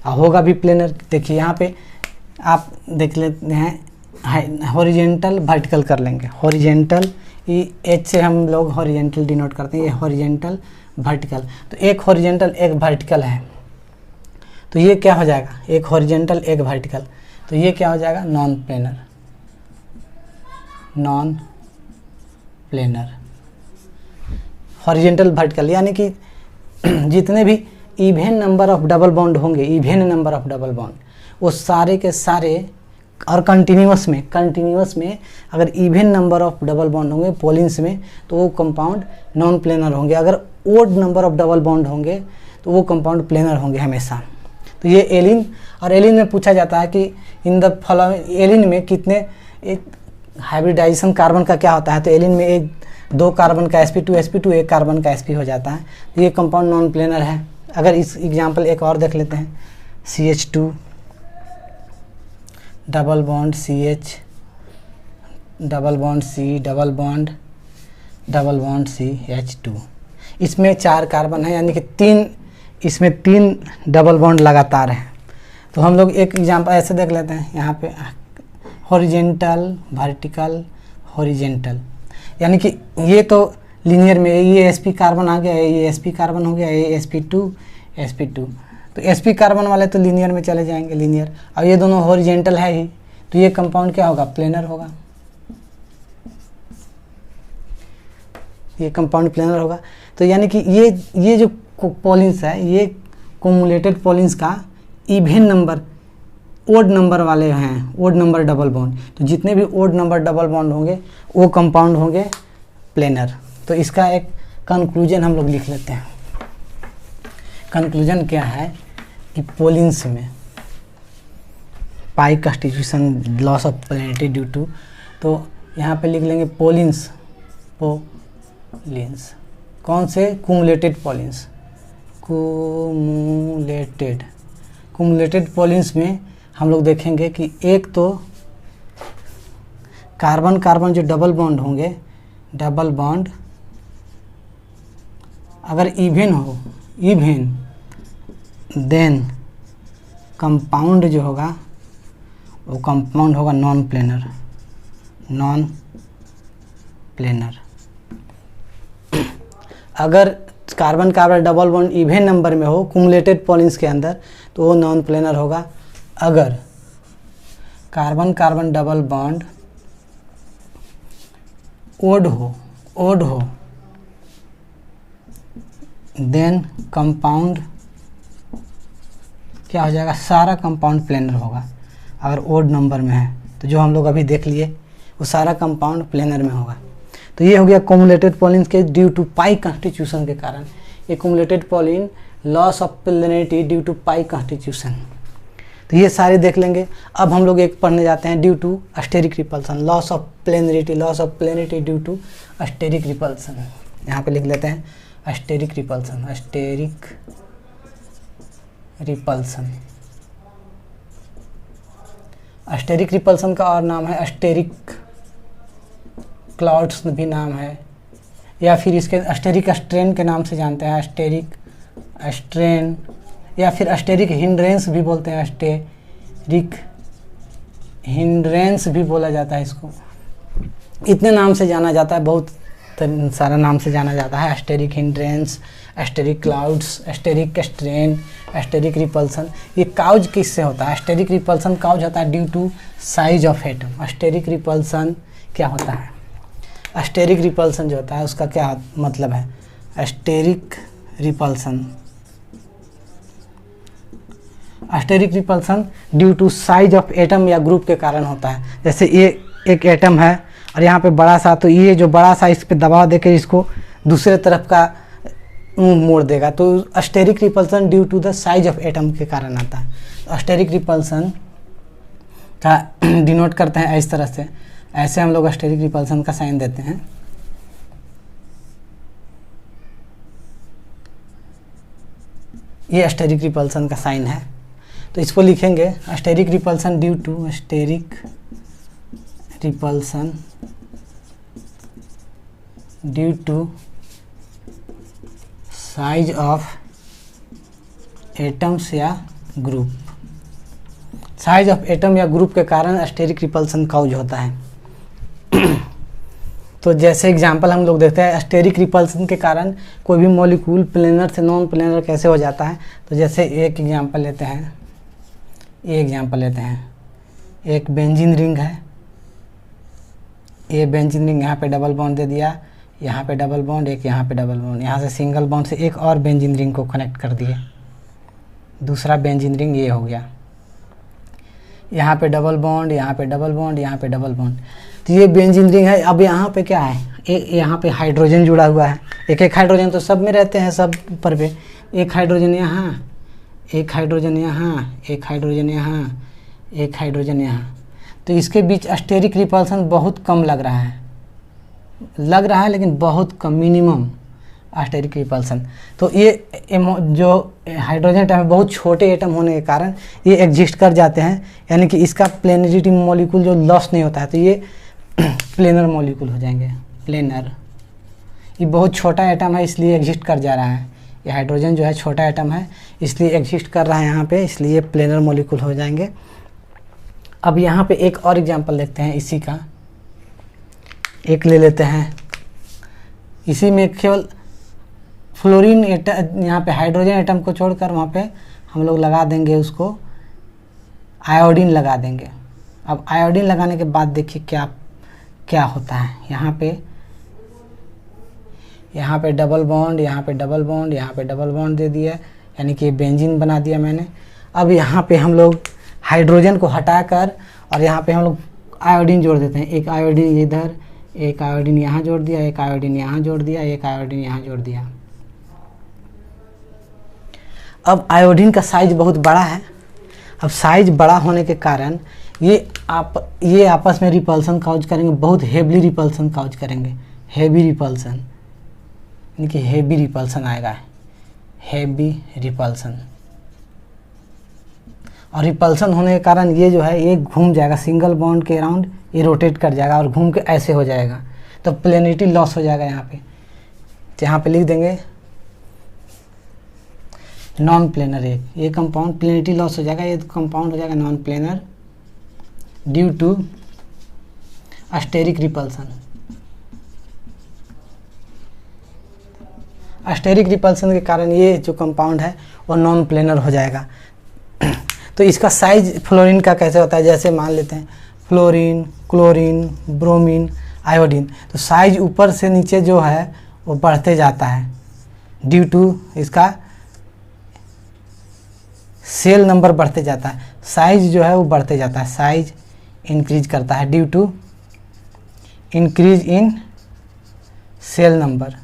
होगा भी प्लेनर। देखिए यहाँ पे आप देख लेते हैं, हॉरिजेंटल वर्टिकल कर लेंगे, हॉरिजेंटल H से हम लोग हॉरिजेंटल डिनोट करते हैं, ये हॉरिजेंटल वर्टिकल। तो एक हॉरिजेंटल एक वर्टिकल है, तो ये क्या हो जाएगा, एक हॉरिजेंटल एक वर्टिकल, तो ये क्या हो जाएगा, non planar, non planar horizontal vertical. यानी कि जितने भी even number of double bond होंगे, even number of double bond, वो सारे के सारे, और कंटिन्यूअस में अगर even number of double bond होंगे पोलिन्स में, तो वो कंपाउंड नॉन प्लेनर होंगे। अगर odd number of double bond होंगे तो वो कंपाउंड प्लेनर होंगे हमेशा। तो ये एलिन, और एलिन में पूछा जाता है कि इन द फॉलोइंग, एलिन में कितने हाइब्रिडाइजेशन कार्बन का क्या होता है, तो एलिन में 2 कार्बन का sp2 1 कार्बन का sp हो जाता है, तो ये कंपाउंड नॉन प्लेनर है। अगर इस एग्जांपल एक और देख लेते हैं, CH2 double bond CH double bond C double bond CH2, इसमें 4 कार्बन है, यानी कि इसमें 3 डबल बॉन्ड लगातार हैं। तो हम लोग एक एग्जांपल ऐसे देख लेते हैं, यहाँ पे हॉरिजेंटल वर्टिकल हॉरिजेंटल, यानी कि ये तो लीनियर में ये sp कार्बन आ गया, ये sp कार्बन हो गया, ये sp2, तो sp कार्बन वाले तो लीनियर में चले जाएंगे, लीनियर। और ये दोनों हॉरिजेंटल है ही, तो ये कंपाउंड क्या होगा, प्लेनर होगा, ये कंपाउंड प्लेनर होगा। तो यानी कि ये जो पॉलिन्स है, ये कुमुलेटेड पॉलिन्स का इवेन नंबर, ओड नंबर वाले हैं, ओड नंबर डबल बॉन्ड, तो जितने भी ओड नंबर डबल बॉन्ड होंगे वो कंपाउंड होंगे प्लेनर। तो इसका एक कंक्लूजन हम लोग लिख लेते हैं। कंक्लूजन क्या है कि पोलिन्स में pi constitution loss of planarity due to, तो यहाँ पे लिख लेंगे पोलिन्स कौन से, कुमुलेटेड पॉलिन्स, कुमुलेटेड पॉलिन्स में हम लोग देखेंगे कि एक तो कार्बन कार्बन जो डबल बॉन्ड होंगे, डबल बॉन्ड अगर इवेन हो, देन कंपाउंड जो होगा वो कंपाउंड होगा नॉन प्लेनर। अगर carbon carbon double bond even number में हो कुमुलेटेड पॉलिन्स के अंदर, तो वो नॉन प्लेनर होगा। अगर carbon carbon double bond odd हो देन कंपाउंड क्या हो जाएगा, सारा कंपाउंड प्लेनर होगा। अगर ओड नंबर में है तो जो हम लोग अभी देख लिए वो सारा कंपाउंड प्लेनर में होगा। तो ये हो गया कुमुलेटेड पॉलिन्स के ड्यू टू पाई कॉन्स्टिट्यूशन के कारण। ये cumulated polyene loss of planarity due to pi constitution, तो ये सारे देख लेंगे। अब हम लोग एक पढ़ने जाते हैं due to steric repulsion, loss of planarity due to steric repulsion. यहाँ पे लिख लेते हैं स्टेरिक रिपल्सन का और नाम है स्टेरिक क्लाउड्स भी नाम है, या फिर इसके स्टेरिक स्ट्रेन के नाम से जानते हैं, स्टेरिक स्ट्रेन, या फिर स्टेरिक हिंड्रेंस भी बोलते हैं, स्टेरिक हिंड्रेंस भी बोला जाता है इसको। इतने नाम से जाना जाता है, बहुत सारा नाम से जाना जाता है, steric hindrance, steric clouds, steric strain, steric repulsion. ये काउज किससे होता है, स्टेरिक रिपल्सन काउज होता है due to size of atom. Steric repulsion क्या होता है, स्टेरिक रिपल्सन जो होता है उसका क्या मतलब है, steric repulsion steric repulsion due to size of atom या ग्रुप के कारण होता है। जैसे ये एक एटम है और यहाँ पे बड़ा सा, तो ये जो बड़ा सा इस पे दबाव देके इसको दूसरे तरफ का मुंह मोड़ देगा, तो steric repulsion due to the size of atom के कारण आता है। तो स्टेरिक रिपल्सन का डिनोट करते हैं इस तरह से, ऐसे हम लोग स्टेरिक रिपल्सन का साइन देते हैं। ये स्टेरिक रिपल्सन का साइन है, तो इसको लिखेंगे steric repulsion due to steric repulsion due to size of atoms या ग्रुप। साइज ऑफ एटम या ग्रुप के कारण स्टेरिक रिपल्सन काउज होता है। तो जैसे एग्जांपल हम लोग देखते हैं स्टेरिक रिपल्सन के कारण कोई भी मॉलिक्यूल प्लेनर से नॉन प्लेनर कैसे हो जाता है। तो जैसे एक एग्जांपल लेते हैं, ये एग्जांपल लेते हैं, एक बेंजीन रिंग है, ये बेंजीन रिंग यहाँ पे डबल बॉन्ड दे दिया, यहाँ पे डबल बॉन्ड, एक यहाँ पे डबल बॉन्ड, यहाँ से सिंगल बॉन्ड से एक और बेंजीन रिंग को कनेक्ट कर दिए, दूसरा बेंजीन रिंग ये हो गया, यहाँ पे डबल बॉन्ड, यहाँ पे डबल बॉन्ड, यहाँ पे डबल बॉन्ड। तो ये बेंजीन रिंग है। अब यहाँ पे क्या है, यहाँ पे हाइड्रोजन जुड़ा हुआ है, एक एक हाइड्रोजन तो सब में रहते हैं, सब ऊपर पे एक हाइड्रोजन यहाँ, एक हाइड्रोजन यहाँ, एक हाइड्रोजन यहाँ, एक हाइड्रोजन यहाँ। तो इसके बीच स्टेरिक रिपल्सन बहुत कम लग रहा है लेकिन बहुत कम, मिनिमम स्टेरिक रिपल्सन। तो ये जो हाइड्रोजन एटम है बहुत छोटे एटम होने के कारण ये एग्जिस्ट कर जाते हैं, यानी कि इसका प्लेनरिटी मॉलिक्यूल जो लॉस नहीं होता है, तो ये प्लेनर मॉलिक्यूल हो जाएंगे, प्लेनर। ये बहुत छोटा एटम है इसलिए एग्जिस्ट कर जा रहा है, ये हाइड्रोजन जो है छोटा एटम है इसलिए एग्जिस्ट कर रहा है यहाँ पे, इसलिए प्लेनर मॉलिक्यूल हो जाएंगे। अब यहाँ पे एक और एग्जांपल देखते हैं, इसी का एक ले लेते हैं। इसी में केवल फ्लोरीन एटम, यहाँ पे हाइड्रोजन एटम को छोड़कर वहाँ पे हम लोग लगा देंगे उसको आयोडीन लगा देंगे। अब आयोडीन लगाने के बाद देखिए क्या क्या होता है। यहाँ पे डबल बॉन्ड, यहाँ पे डबल बॉन्ड, यहाँ पे डबल बॉन्ड दे दिया, यानी कि बेंजीन बना दिया मैंने। अब यहाँ पे हम लोग हाइड्रोजन को हटाकर और यहाँ पे हम लोग आयोडीन जोड़ देते हैं। एक आयोडीन इधर, एक आयोडीन यहाँ जोड़ दिया, एक आयोडीन यहाँ जोड़ दिया, एक आयोडीन यहाँ जोड़ दिया। अब आयोडीन का साइज बहुत बड़ा है। अब साइज बड़ा होने के कारण ये आपस में रिपल्सन काउज करेंगे, बहुत हेवली रिपल्सन काउज करेंगे, हेवी रिपल्सन, यानी कि हेवी रिपल्सन आएगा, हेवी रिपल्सन। और रिपल्सन होने के कारण ये जो है ये घूम जाएगा सिंगल बॉन्ड के अराउंड, ये रोटेट कर जाएगा और घूम के ऐसे हो जाएगा, तो प्लेनिटी लॉस हो जाएगा। यहाँ पे लिख देंगे नॉन प्लेनर। ये कंपाउंड प्लेनिटी लॉस हो जाएगा, ये कंपाउंड हो जाएगा non planar due to steric repulsion. Steric repulsion के कारण ये जो कंपाउंड है वो नॉन प्लेनर हो जाएगा। तो इसका साइज फ्लोरीन का कैसे होता है, जैसे मान लेते हैं फ्लोरीन, क्लोरीन, ब्रोमीन, आयोडीन, तो साइज ऊपर से नीचे जो है वो बढ़ते जाता है ड्यू टू इसका सेल नंबर बढ़ते जाता है, साइज जो है वो बढ़ते जाता है, साइज इंक्रीज करता है due to increase in shell number.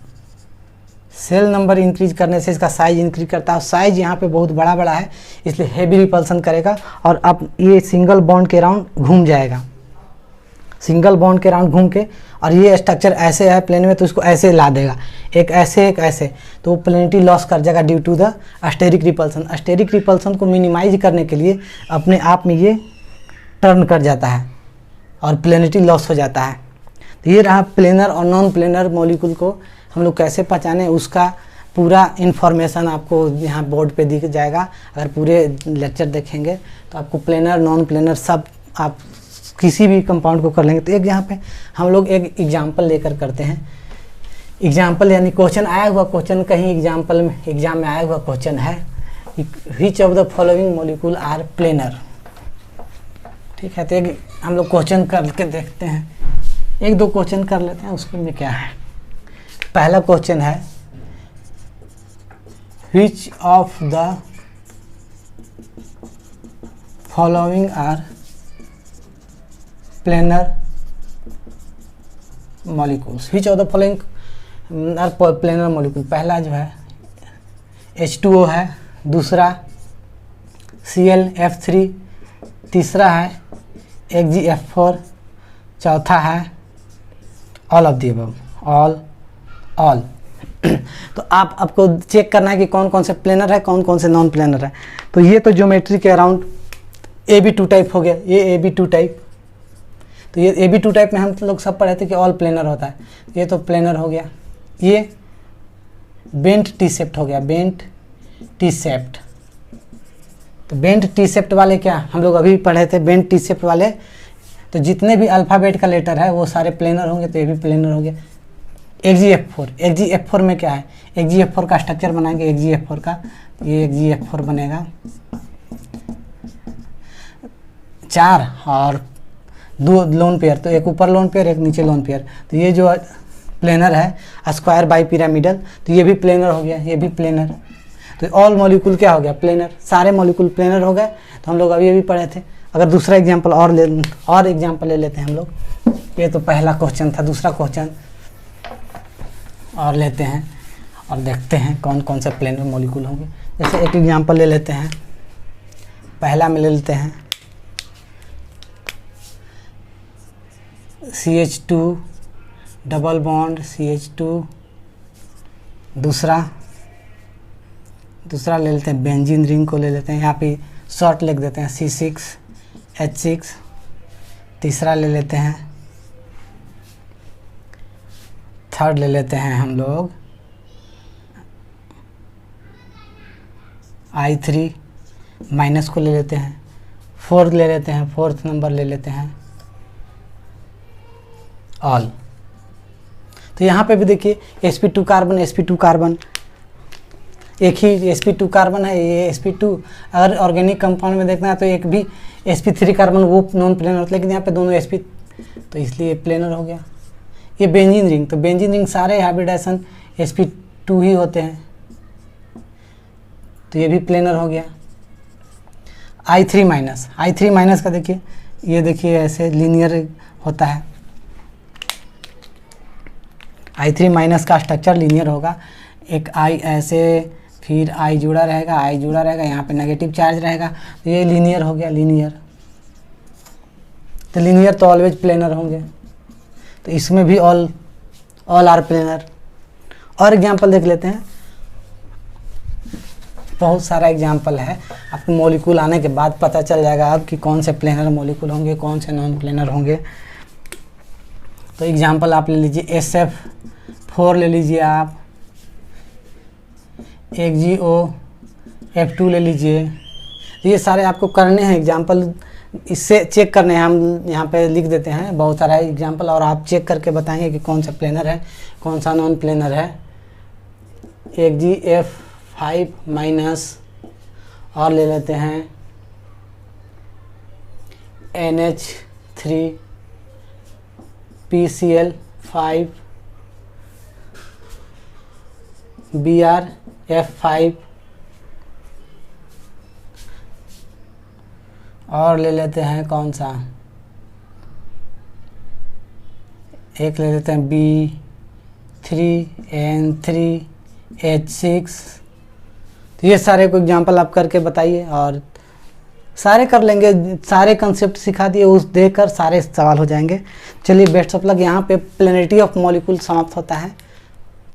Shell number increase करने से इसका साइज इंक्रीज करता है। साइज यहाँ पे बहुत बड़ा बड़ा है इसलिए हेवी रिपल्सन करेगा और अब ये सिंगल बॉन्ड के राउंड घूम जाएगा, सिंगल बॉन्ड के राउंड घूम के, और ये स्ट्रक्चर ऐसे है प्लेन में तो इसको ऐसे ला देगा, एक ऐसे एक ऐसे, तो वो प्लेनिटी लॉस कर जाएगा due to the steric repulsion. Steric repulsion को मिनिमाइज करने के लिए अपने आप में ये टर्न कर जाता है और प्लेनिटी लॉस हो जाता है। तो ये रहा प्लेनर और नॉन प्लेनर मॉलिक्यूल को हम लोग कैसे पहचाने, उसका पूरा इन्फॉर्मेशन आपको यहाँ बोर्ड पे दिख जाएगा। अगर पूरे लेक्चर देखेंगे तो आपको प्लेनर नॉन प्लेनर सब आप किसी भी कंपाउंड को कर लेंगे। तो एक यहाँ पे हम लोग एक एग्जाम्पल लेकर करते हैं। एग्जाम्पल यानी क्वेश्चन आया हुआ, क्वेश्चन कहीं एग्जाम्पल में एग्जाम में आया हुआ क्वेश्चन है, which of the following molecule are planar. ठीक है, तो एक हम लोग क्वेश्चन करके देखते हैं, एक दो क्वेश्चन कर लेते हैं उसके में क्या है। पहला क्वेश्चन है which of the following are planar molecules, which of the following are planar molecule. पहला जो है H2O है, दूसरा ClF3, तीसरा है AgF4, चौथा है all of the above, all. तो आपको चेक करना है कि कौन कौन से प्लेनर है, कौन कौन से नॉन प्लेनर है। तो ये तो ज्योमेट्री के अराउंड AB2 टाइप हो गया, ये AB2 टाइप। तो ये AB2 टाइप में हम लोग सब पढ़े थे कि ऑल प्लेनर होता है, ये तो प्लेनर हो गया। ये बेंट टी शेप्ट हो गया, बेंट टी शेप्ट। तो बेंट टी शेप्ट वाले क्या हम लोग अभी पढ़े थे, बेंट टी शेप्ट वाले तो जितने भी अल्फ़ाबेट का लेटर है वो सारे प्लेनर होंगे, तो ये भी प्लेनर हो गया। AgF4 में क्या है, AgF4 का स्ट्रक्चर बनाएंगे, AgF4 का, ये AgF4 बनेगा 4 और 2 लोन पेयर, तो एक ऊपर लोन पेयर एक नीचे लोन पेयर। तो ये जो प्लेनर है स्क्वायर बाई पिरामिडल, तो ये भी प्लेनर हो गया, ये भी प्लेनर। तो ऑल मॉलिक्यूल क्या हो गया, प्लेनर, सारे मॉलिक्यूल प्लेनर हो गए। तो हम लोग अभी अभी पढ़े थे। अगर दूसरा एग्जाम्पल और एग्जाम्पल ले लेते हैं हम लोग। ये तो पहला क्वेश्चन था, दूसरा क्वेश्चन और लेते हैं और देखते हैं कौन कौन से प्लेनर मॉलिक्यूल होंगे। जैसे एक एग्जाम्पल ले लेते हैं, पहला में ले लेते हैं CH2 डबल बॉन्ड CH2, दूसरा ले लेते हैं बेंजीन रिंग को ले लेते हैं, यहाँ पे शॉर्ट लिख देते हैं C6H6। तीसरा ले लेते हैं, थर्ड ले लेते हैं हम लोग I3 माइनस को ले लेते हैं, फोर्थ ले लेते हैं, फोर्थ नंबर ले लेते हैं ऑल। तो यहाँ पे भी देखिए sp2 कार्बन एक ही sp2 कार्बन है, ये sp2। अगर ऑर्गेनिक कंपाउंड में देखना है तो एक भी sp3 कार्बन वो नॉन प्लेनर होता है, लेकिन यहाँ पे दोनों sp, तो इसलिए प्लेनर हो गया। ये बेंजीन रिंग, तो बेंजीन रिंग सारे हाइब्रिडाइजेशन sp2 ही होते हैं, तो ये भी प्लेनर हो गया। I3 माइनस का देखिए, ये देखिए ऐसे लीनियर होता है, I3 माइनस का स्ट्रक्चर लीनियर होगा। एक I ऐसे, फिर I जुड़ा रहेगा, यहाँ पे नेगेटिव चार्ज रहेगा, तो ये लीनियर हो गया, लीनियर। तो लीनियर तो ऑलवेज प्लेनर होंगे, तो इसमें भी ऑल आर प्लेनर। और एग्जांपल देख लेते हैं, बहुत सारा एग्जांपल है, आपको मॉलिक्यूल आने के बाद पता चल जाएगा अब कि कौन से प्लेनर मॉलिक्यूल होंगे, कौन से नॉन प्लेनर होंगे। तो एग्जांपल आप ले लीजिए SF4 ले लीजिए आप, AgOF2 ले लीजिए। ये सारे आपको करने हैं एग्जांपल, इससे चेक करने हैं, हम यहाँ पे लिख देते हैं बहुत सारा एग्जांपल, और आप चेक करके बताएंगे कि कौन सा प्लेनर है, कौन सा नॉन प्लेनर है। AgF5 माइनस, और ले लेते हैं NH3 PCl5 BrF5, और ले लेते हैं कौन सा, एक ले लेते हैं B3N3H6। तो ये सारे को एग्जांपल आप करके बताइए, और सारे कर लेंगे, सारे कंसेप्ट सिखा दिए, उस देखकर सारे सवाल हो जाएंगे। चलिए बेस्ट ऑफ लक। यहाँ पे प्लेनेरिटी ऑफ मॉलिक्यूल समाप्त होता है।